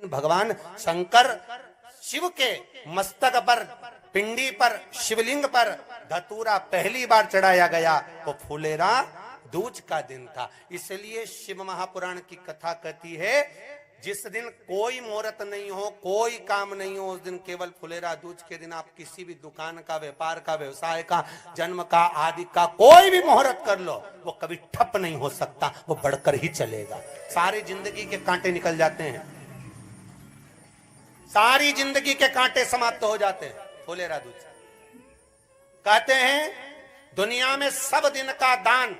भगवान शंकर शिव के मस्तक पर, पिंडी पर, शिवलिंग पर धतूरा पहली बार चढ़ाया गया वो फुलेरा दूज का दिन था। इसलिए शिव महापुराण की कथा कहती है जिस दिन कोई मुहूर्त नहीं हो, कोई काम नहीं हो, उस दिन केवल फुलेरा दूज के दिन आप किसी भी दुकान का, व्यापार का, व्यवसाय का, जन्म का, आदि का कोई भी मुहूर्त कर लो, वो कभी ठप नहीं हो सकता, वो बढ़कर ही चलेगा। सारी जिंदगी के कांटे निकल जाते हैं, सारी जिंदगी के कांटे समाप्त हो जाते हैं फुलेरा दूज। कहते हैं दुनिया में सब दिन का दान,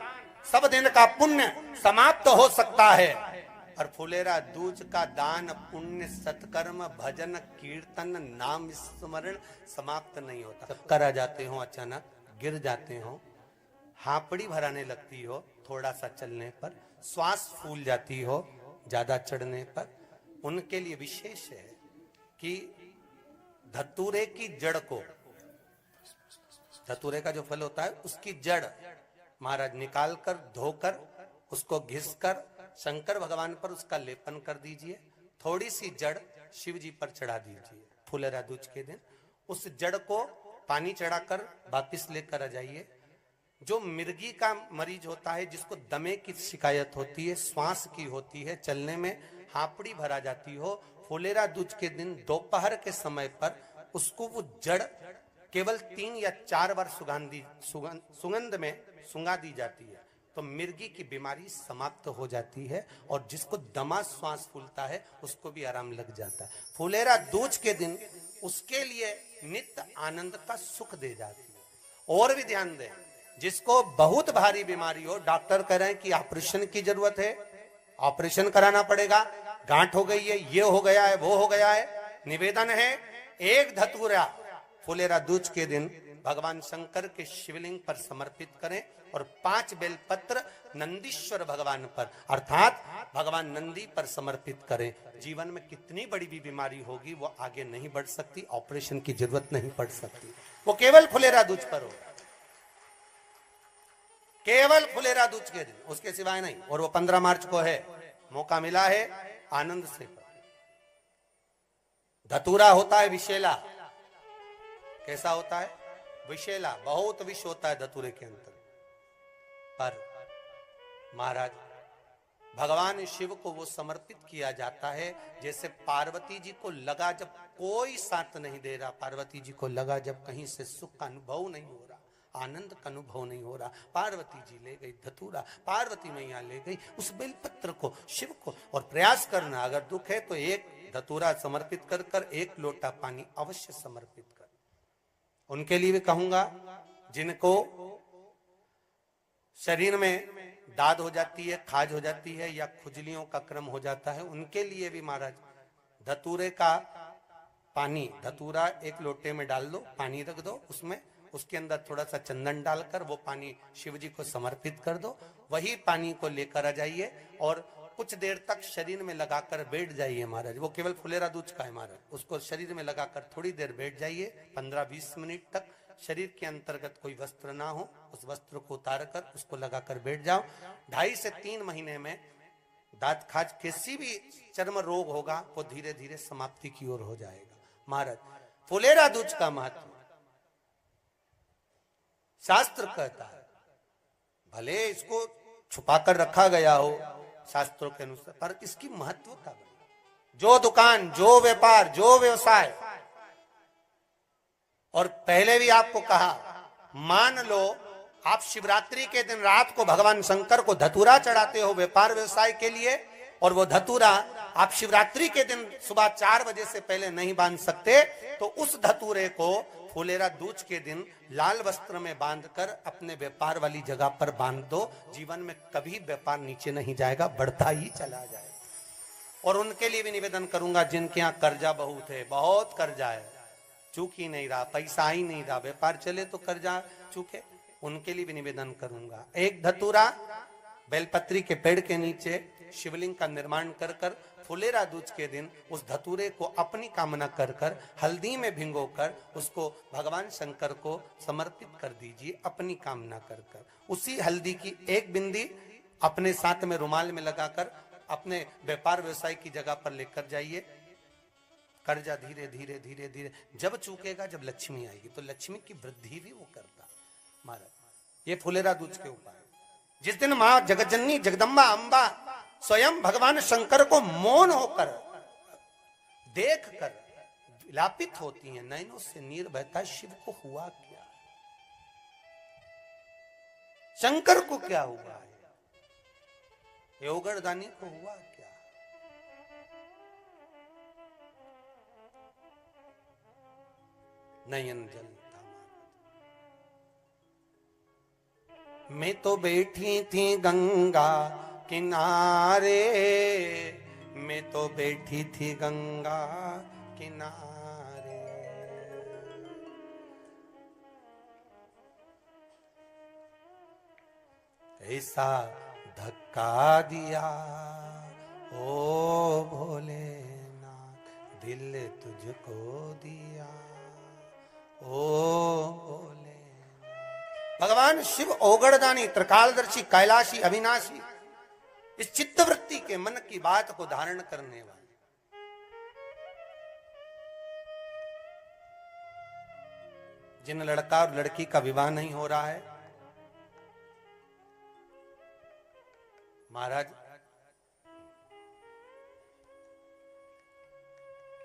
सब दिन का पुण्य समाप्त हो सकता है, और फुलेरा दूज का दान, पुण्य, सत्कर्म, भजन, कीर्तन, नाम स्मरण समाप्त नहीं होता। चक्कर आ जाते हो, अचानक गिर जाते हो, हापड़ी भराने लगती हो थोड़ा सा चलने पर, श्वास फूल जाती हो ज्यादा चढ़ने पर, उनके लिए विशेष है कि धतूरे की जड़ को, धतूरे का जो फल होता है उसकी जड़ महाराज निकाल कर, धोकर, उसको घिसकर शंकर भगवान पर उसका लेपन कर दीजिए, थोड़ी सी जड़ शिव जी पर चढ़ा दीजिए फुलेरा दूज के दिन। उस जड़ को पानी चढ़ाकर वापिस लेकर आ जाइए। जो मिर्गी का मरीज होता है, जिसको दमे की शिकायत होती है, श्वास की होती है, चलने में हापड़ी भरा जाती हो, फुलेरा दूज के दिन दोपहर के समय पर उसको वो जड़ केवल 3 या 4 बार सुगंध में सुंगा दी जाती है, तो मिर्गी की बीमारी समाप्त हो जाती है, और जिसको दमा श्वास फूलता है उसको भी आराम लग जाता है। फुलेरा दूज के दिन उसके लिए नित्य आनंद का सुख दे जाती है। और भी ध्यान दें, जिसको बहुत भारी बीमारी हो, डॉक्टर कह रहे हैं कि ऑपरेशन की जरूरत है, ऑपरेशन कराना पड़ेगा, गांठ हो गई है, ये हो गया है, वो हो गया है, निवेदन है एक धतूरा फुलेरा दूज के दिन भगवान शंकर के शिवलिंग पर समर्पित करें, और 5 बेलपत्र नंदीश्वर भगवान पर अर्थात भगवान नंदी पर समर्पित करें। जीवन में कितनी बड़ी भी बीमारी होगी वो आगे नहीं बढ़ सकती, ऑपरेशन की जरूरत नहीं पड़ सकती, वो केवल फुलेरा दूज पर हो, केवल फुलेरा दूज के दिन, उसके सिवाय नहीं। और वो 15 मार्च को है, मौका मिला है, आनंद से करो। धतूरा होता है विषैला, कैसा होता है? विषैला, बहुत विष होता है धतूरे के अंदर। पर महाराज भगवान शिव को वो समर्पित किया जाता है जैसे पार्वती जी को लगा, जब कोई साथ नहीं दे रहा, पार्वती जी को लगा जब कहीं से सुख का अनुभव नहीं हो रहा, आनंद का अनुभव नहीं हो रहा, पार्वती जी ले गई धतूरा, पार्वती मैया ले गई उस बेलपत्र को शिव को। और प्रयास करना, अगर दुख है तो एक धतूरा समर्पित कर कर 1 लोटा पानी अवश्य समर्पित कर। उनके लिए भी कहूंगा जिनको शरीर में दाद हो जाती है, खाज हो जाती है, या खुजलियों का क्रम हो जाता है, उनके लिए भी महाराज धतूरे का पानी, धतूरा 1 लोटे में डाल दो, पानी रख दो उसमें, उसके अंदर थोड़ा सा चंदन डालकर वो पानी शिव जी को समर्पित कर दो। वही पानी को लेकर आ जाइए और कुछ देर तक शरीर में लगाकर बैठ जाइए महाराज। वो केवल फुलेरा दूज का है महाराज, उसको शरीर में लगाकर थोड़ी देर बैठ जाइए, 15-20 मिनट तक। शरीर के अंतर्गत कोई वस्त्र ना हो, उस वस्त्र को उतार कर उसको लगाकर बैठ जाओ। 2.5 से 3 महीने में दांत खाज, किसी भी चर्म रोग होगा वो धीरे धीरे समाप्ति की ओर हो जाएगा। महाराज फुलेरा दूज का महत्व शास्त्र कहता है, भले इसको छुपाकर रखा गया हो शास्त्रों के अनुसार, पर इसकी महत्व का जो दुकान, जो व्यापार, जो व्यवसाय, और पहले भी आपको कहा, मान लो आप शिवरात्रि के दिन रात को भगवान शंकर को धतूरा चढ़ाते हो व्यापार व्यवसाय के लिए, और वो धतूरा आप शिवरात्रि के दिन सुबह 4 बजे से पहले नहीं बांध सकते, तो उस धतूरे को फुलेरा दूज के दिन लाल वस्त्र में बांधकर अपने व्यापार वाली जगह पर बांध दो। जीवन में कभी व्यापार नीचे नहीं जाएगा, बढ़ता ही चला जाएगा। और उनके लिए भी निवेदन करूंगा जिनके यहाँ कर्जा बहुत है, बहुत कर्जा है, चूक ही नहीं रहा, पैसा ही नहीं रहा, व्यापार चले तो कर्जा चूके, उनके लिए भी निवेदन करूंगा। एक धतूरा बेलपत्री के पेड़ के नीचे शिवलिंग का निर्माण कर कर फुलेरा दूज के दिन उस धतूरे को अपनी कामना कर कर हल्दी में भिंगोकर उसको भगवान शंकर को समर्पित कर दीजिए अपनी कामना कर कर। उसी हल्दी की 1 बिंदी अपने साथ में रुमाल में लगाकर अपने व्यापार व्यवसाय की जगह पर लेकर जाइए। कर्जा धीरे धीरे धीरे धीरे जब चूकेगा, जब लक्ष्मी आएगी तो लक्ष्मी की वृद्धि भी वो करता महाराज। ये फुलेरा दूज के उपाय। जिस दिन मां जगज्जननी जगदम्बा अंबा स्वयं भगवान शंकर को मौन होकर देख कर विलापित होती हैं, नैनों से नीर बहता, शिव को हुआ क्या, शंकर को क्या हुआ है, योगरदानी को हुआ क्या। नयन जलता, मैं तो बैठी थी गंगा किनारे, मैं तो बैठी थी गंगा किनारे, ऐसा धक्का दिया ओ भोलेनाथ, दिल तुझको दिया ओ भोलेनाथ। भगवान शिव ओगड़दानी, त्रिकालदर्शी, कैलाशी, अविनाशी, इस चित्तवृत्ति के मन की बात को धारण करने वाले, जिन लड़का और लड़की का विवाह नहीं हो रहा है, महाराज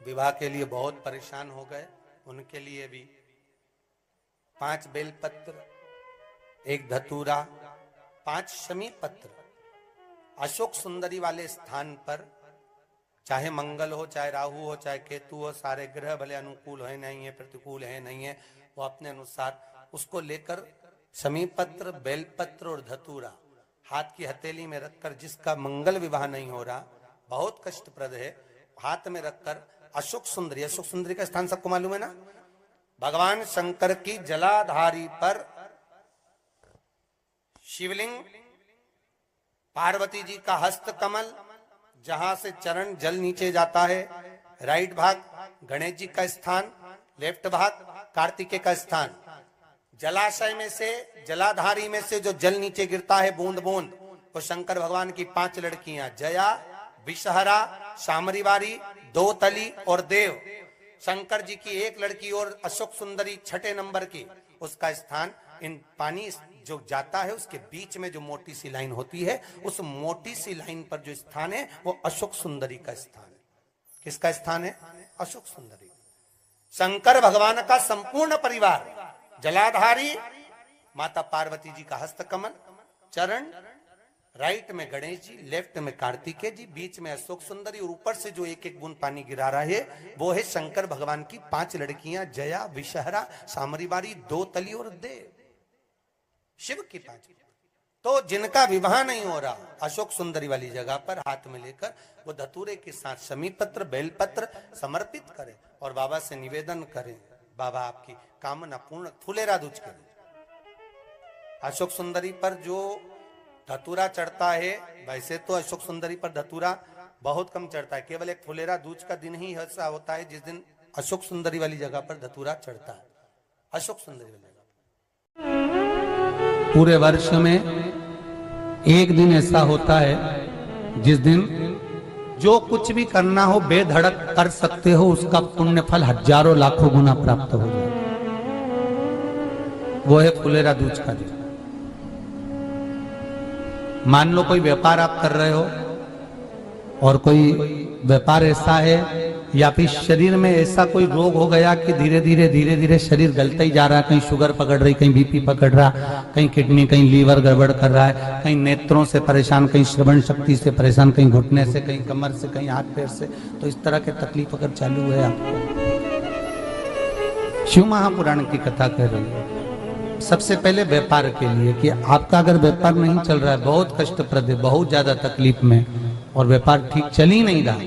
विवाह के लिए बहुत परेशान हो गए, उनके लिए भी 5 बेलपत्र, 1 धतूरा, 5 शमी पत्र अशोक सुंदरी वाले स्थान पर, चाहे मंगल हो, चाहे राहु हो, चाहे केतु हो, सारे ग्रह भले अनुकूल है नहीं है, प्रतिकूल है नहीं है, वो अपने अनुसार उसको लेकर शमी पत्र, बेलपत्र और धतूरा हाथ की हथेली में रखकर, जिसका मंगल विवाह नहीं हो रहा, बहुत कष्टप्रद है, हाथ में रखकर अशोक सुंदरी, अशोक सुंदरी का स्थान सबको मालूम है ना, भगवान शंकर की जलाधारी पर शिवलिंग, पार्वती जी का हस्त कमल, जहां से चरण जल नीचे जाता है, राइट भाग गणेश जी का स्थान, लेफ्ट भाग कार्तिकेय का स्थान, जलाशय में से, जलाधारी में से जो जल नीचे गिरता है बूंद बूंद, वो शंकर भगवान की 5 लड़कियां, जया, विषहरा, शामरीवारी, दोतली और देव। शंकर जी की 1 लड़की और अशोक सुंदरी 6 नंबर की, उसका स्थान, इन पानी जो जाता है उसके बीच में जो मोटी सी लाइन होती है, उस मोटी सी लाइन पर जो स्थान है वो अशोक सुंदरी का स्थान है। किसका स्थान है? अशोक सुंदरी। शंकर भगवान का संपूर्ण परिवार, जलाधारी माता पार्वती जी का हस्तकमल, चरण, राइट में गणेश जी, लेफ्ट में कार्तिकेय जी, बीच में अशोक सुंदरी, और ऊपर से जो 1-1 बूंद पानी गिरा रहा है वो है शंकर भगवान की 5 लड़कियां, जया, विषहरा, सामरीवारी, दोतली और देव, शिव की 5। तो जिनका विवाह नहीं हो रहा, अशोक सुंदरी वाली जगह पर हाथ में लेकर वो धतूरे के साथ शमी पत्र, बेलपत्र समर्पित करें और बाबा से निवेदन करें, बाबा आपकी कामना पूर्ण, फुलेरा दूज करें। अशोक सुंदरी पर जो धतूरा चढ़ता है, वैसे तो अशोक सुंदरी पर धतूरा बहुत कम चढ़ता है, केवल एक फुलेरा दूज का दिन ही ऐसा होता है जिस दिन अशोक सुंदरी वाली जगह पर धतूरा चढ़ता है। अशोक सुंदरी वाली जगह पूरे वर्ष में एक दिन ऐसा होता है जिस दिन जो कुछ भी करना हो बेधड़क कर सकते हो, उसका पुण्य फल हजारों लाखों गुना प्राप्त हो जाए, वो है फुलेरा दूज का दिन। मान लो कोई व्यापार आप कर रहे हो और कोई व्यापार ऐसा है या फिर शरीर में ऐसा कोई रोग हो गया कि धीरे धीरे शरीर गलता ही जा रहा है, कहीं शुगर पकड़ रही, कहीं बीपी पकड़ रहा, कहीं किडनी, कहीं लीवर गड़बड़ कर रहा है, कहीं नेत्रों से परेशान, कहीं श्रवण शक्ति से परेशान, कहीं घुटने से, कहीं कमर से, कहीं हाथ पैर से, तो इस तरह के तकलीफ अगर चालू है आपको, शिव महापुराण की कथा कह रही है। सबसे पहले व्यापार के लिए कि आपका अगर व्यापार नहीं चल रहा है, बहुत कष्टप्रद है, बहुत ज्यादा तकलीफ में, और व्यापार ठीक चल ही नहीं रहा,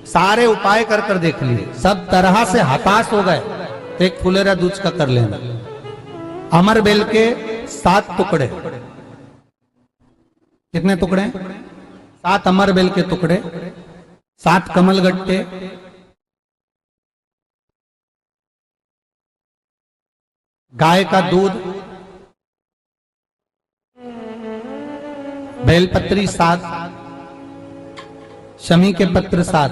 सारे उपाय कर कर देख लिए, सब तरह से हताश हो गए, तो एक फुलेरा दूज का कर लेना। अमर बेल के 7 टुकड़े, कितने टुकड़े? 7 अमर बेल के टुकड़े, 7 कमल गट्टे, गाय का दूध, बेलपत्री 7, शमी के पत्र 7।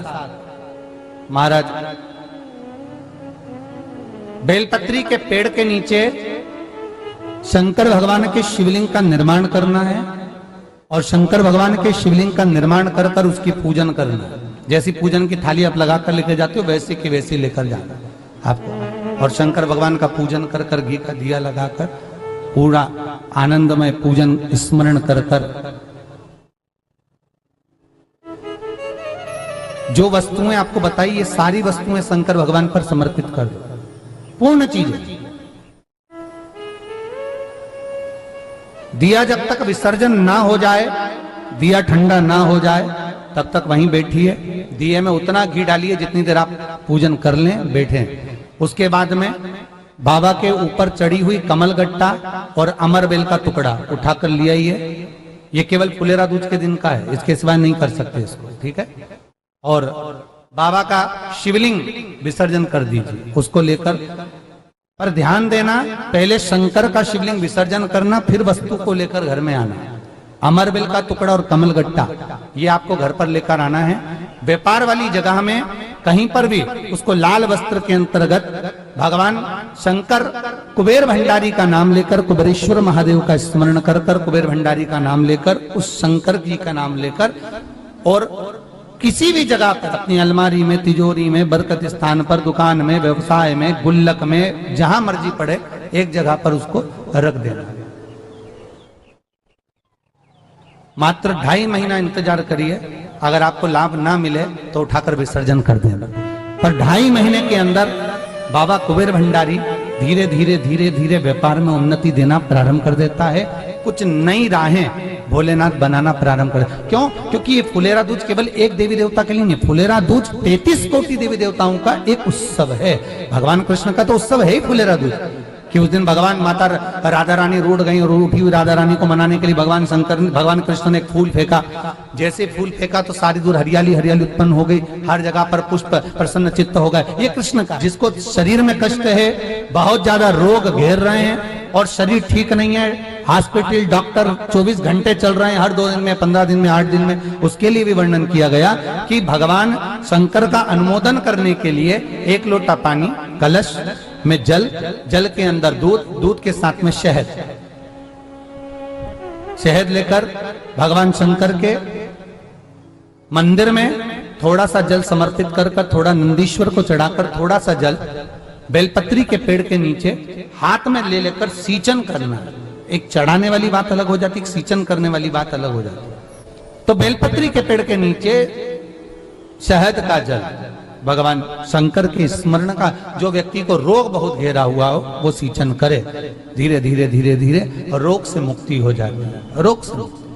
महाराज बेलपत्री के पेड़ के नीचे शंकर भगवान के शिवलिंग का निर्माण करना है और शंकर भगवान के शिवलिंग का निर्माण कर कर उसकी पूजन करना है। जैसी पूजन की थाली आप लगा कर लेकर जाते हो वैसे की वैसी लेकर जाना आपको, और शंकर भगवान का पूजन कर कर घी का दिया लगाकर पूरा आनंदमय पूजन स्मरण कर कर जो वस्तुएं आपको बताई ये सारी वस्तुएं शंकर भगवान पर समर्पित कर दो, पूर्ण चीजें। दिया जब तक विसर्जन ना हो जाए, दिया ठंडा ना हो जाए, तब तक वहीं बैठिए। दिए में उतना घी डालिए जितनी देर आप पूजन कर लें, बैठे। उसके बाद में बाबा के ऊपर चढ़ी हुई कमलगट्टा और अमरबेल का टुकड़ा उठाकर ले आइए। ये केवल फुलेरा दूज के दिन का है, इसके सिवाय नहीं कर सकते इसको, ठीक है। और बाबा का शिवलिंग विसर्जन कर दीजिए, उसको लेकर। पर ध्यान देना, पहले शंकर का शिवलिंग विसर्जन करना, फिर वस्तु को लेकर घर में आना। अमरबेल का टुकड़ा और कमलगट्टा ये आपको घर पर लेकर आना है। व्यापार वाली जगह में कहीं पर भी उसको लाल वस्त्र के अंतर्गत भगवान शंकर कुबेर भंडारी का नाम लेकर, कुबेरेश्वर महादेव का स्मरण कर कर, कुबेर भंडारी का नाम लेकर, उस शंकर जी का नाम लेकर, और किसी भी जगह पर अपनी अलमारी में, तिजोरी में, बरकत स्थान पर, दुकान में, व्यवसाय में, गुल्लक में, जहां मर्जी पड़े एक जगह पर उसको रख देना। मात्र 2.5 महीना इंतजार करिए, अगर आपको लाभ ना मिले तो उठाकर विसर्जन कर देना। पर 2.5 महीने के अंदर बाबा कुबेर भंडारी धीरे धीरे धीरे धीरे व्यापार में उन्नति देना प्रारंभ कर देता है। कुछ नई राहें भोलेनाथ बनाना प्रारंभ कर। क्यों? क्योंकि ये फुलेरा दूज केवल एक देवी देवता के लिए नहीं, फुलेरा दूज 33 कोटि देवी देवताओं का एक उत्सव है। भगवान कृष्ण का तो उत्सव है ही फुलेरा दूज, कि उस दिन भगवान माता राधा रानी रूठ गई और उठी हुई राधा रानी को मनाने के लिए भगवान कृष्ण ने एक फूल फेंका। जैसे फूल फेंका तो सारी दूर हरियाली हरियाली उत्पन्न हो गई, हर जगह पर पुष्प प्रसन्न चित्त हो गए। ये कृष्ण का, जिसको शरीर में कष्ट है, बहुत ज्यादा रोग घेर रहे हैं और शरीर ठीक नहीं है, हॉस्पिटल डॉक्टर 24 घंटे चल रहे हैं, हर 2 दिन में, 15 दिन में, 8 दिन में, उसके लिए भी वर्णन किया गया कि भगवान शंकर का अनुमोदन करने के लिए 1 लोटा पानी, कलश में जल, जल के अंदर दूध, दूध के साथ में शहद, शहद लेकर भगवान शंकर के मंदिर में थोड़ा सा जल समर्पित कर कर, थोड़ा नंदीश्वर को चढ़ाकर, थोड़ा सा जल बेलपत्री के पेड़ के नीचे हाथ में ले लेकर सींचन करना। एक चढ़ाने वाली बात अलग हो जाती, एक सींचन करने वाली बात अलग हो जाती। तो बेलपत्री के पेड़ के नीचे शहद का जल, भगवान शंकर के स्मरण का, जो व्यक्ति को रोग बहुत घेरा हुआ हो वो सींचन करे, धीरे धीरे धीरे धीरे रोग से मुक्ति हो जाती है, रोग से मुक्ति।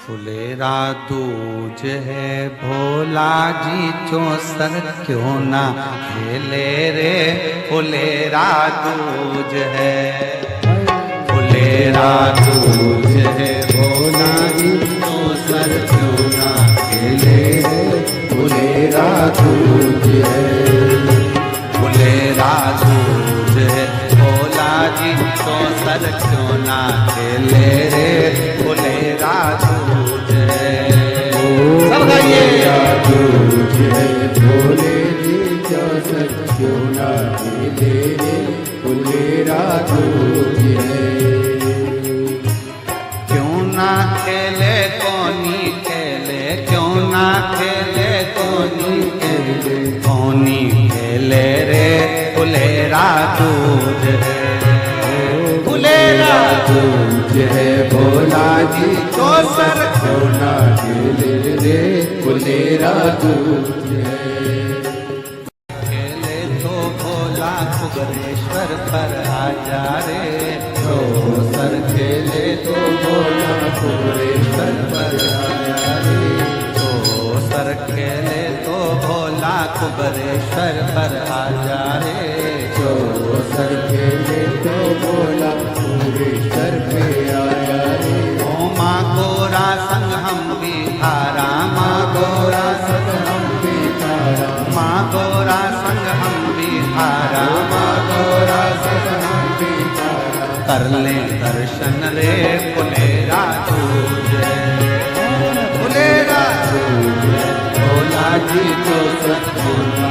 फुलेरा दूज है भोला जी चौसर क्यों ना खेले रे, फुलेरा दूज है, फुलेरा दूज है भोला जी चौसर क्यों ना खेले रे, फुलेरा दूज है, फुलेरा दूज है भोला जी चौसर क्यों ना खेले रे, फुलेरा दूज है। सब गाइए। दूज है भोले जी चौसर क्यों ना खेले रे, फुलेरा दूज है। क्यों ना खेले कोनी खेले, क्यों ना खेले कोनी खेले, कोनी खेले रे, फुलेरा दूज है, फुलेरा दूज है भोला जी चौसर क्यों ना खेले रे, फुलेरा दूज है। खेले तो भोला कुबेरेश्वर पर आजा रे, चौसर खेले तो भोला कुबेरेश्वर पर आजा रे, चौसर खेले तो भोला कुबेरेश्वर पर आजा रे, चौसर खेले तो भोला कुबेरेश्वर पे आजा रे। ओ माँ गोरा संग हम भी थारा, माँ गोरा संग हम भी थारा, माँ गोरा संग हम भी थारा, माँ गोरा संग हम भी थारा, कर ले दर्शन रे, फुलेरा दूज है, फुलेरा दूज है भोला जी चौसर क्यों ना